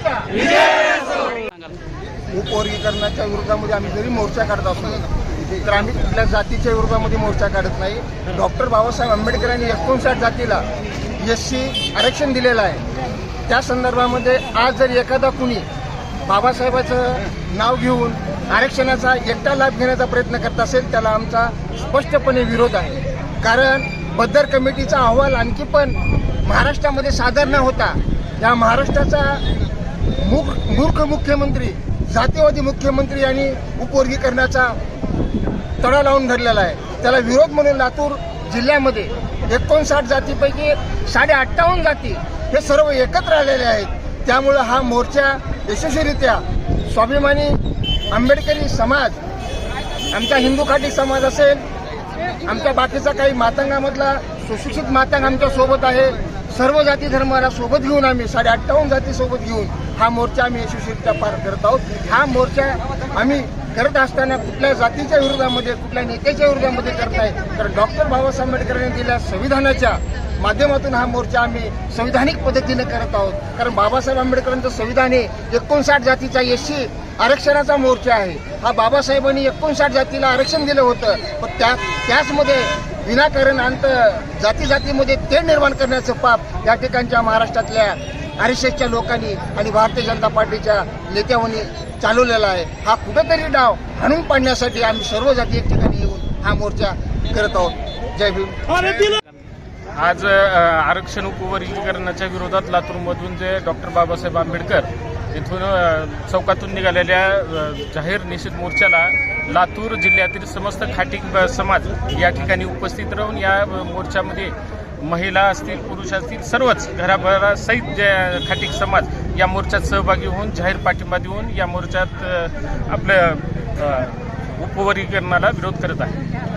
समाजाचा उपवर्गीकरणाच्या विरोधामध्ये आम्ही जरी मोर्चा काढत असलो तर आम्ही कुठल्या जातीच्या विरोधामध्ये मोर्चा काढत नाही। डॉक्टर बाबासाहेब आंबेडकरांनी 59 जातीला SC आरक्षण दिलेलं आहे। त्या संदर्भामध्ये आज जर एखादा कुणी बाबासाहेबाचं नाव घेऊन आरक्षणाचा एकटा लाभ घेण्याचा प्रयत्न करत असेल त्याला आमचा स्पष्टपणे विरोध आहे। कारण बद्दर कमिटीचा अहवाल आणखी पण महाराष्ट्रामध्ये सादर न होता या महाराष्ट्राचा मूर्ख मुख्यमंत्री, जातीवादी मुख्यमंत्री यांनी उपवर्गीकरणाचा तडा लावून धरलेला आहे। त्याला विरोध म्हणून लातूर जिल्ह्यामध्ये 59 जातीपैकी 58.5 जाती हे सर्व एकत्र आलेले आहेत। त्यामुळे हा मोर्चा यशस्वीरित्या स्वाभिमानी आंबेडकरी समाज, आमचा हिंदू खाटी समाज असेल, आमच्या बाकीचा काही मातंगामधला सुशिक्षित मातंग आमच्या सोबत आहे, सर्व जाती धर्माला सोबत घेऊन आम्ही 58.5 जाती सोबत घेऊन हा मोर्चा आम्ही यशस्वीरित्या पार करत आहोत। हा मोर्चा आम्ही करत असताना कुठल्या जातीच्या विरोधामध्ये, कुठल्या नेत्याच्या विरोधामध्ये करत नाही, तर डॉक्टर बाबासाहेब आंबेडकरांनी दिलेल्या संविधानाच्या माध्यमातून हा मोर्चा आम्ही संविधानिक पद्धतीने करत आहोत। कारण बाबासाहेब आंबेडकरांचं संविधान हे 59 जातीचा SC आरक्षणाचा मोर्चा आहे। हा बाबासाहेबांनी 59 जातीला आरक्षण दिलं होतं, पण त्याचमध्ये विनाकारण जातीमध्ये तेढ निर्माण करण्याचं पाप या ठिकाणच्या महाराष्ट्रातल्या RSSच्या लोकांनी आणि भारतीय जनता पार्टीच्या नेत्यांनी चालवलेला आहे। हा कुठेतरी डाव हाणून पाडण्यासाठी आम्ही सर्व जाती एक ठिकाणी येऊन हा मोर्चा करत आहोत। जय भीम। आज आरक्षण उपवर्गीकरणाच्या विरोधात लातूरमधून जे डॉक्टर बाबासाहेब आंबेडकर इथून चौकातून निघालेल्या जाहीर निषेध मोर्चाला लातूर जिल्ह्यातील समस्त खाटी समाज या ठिकाणी उपस्थित राहून या मोर्चामध्ये महिला असतील, पुरुष असतील, सर्वच घराभरासहित जे खाटीक समाज या मोर्चात सहभागी होऊन जाहीर पाठिंबा देऊन या मोर्चात आपल्या उपवर्गीकरणाला विरोध करत आहे।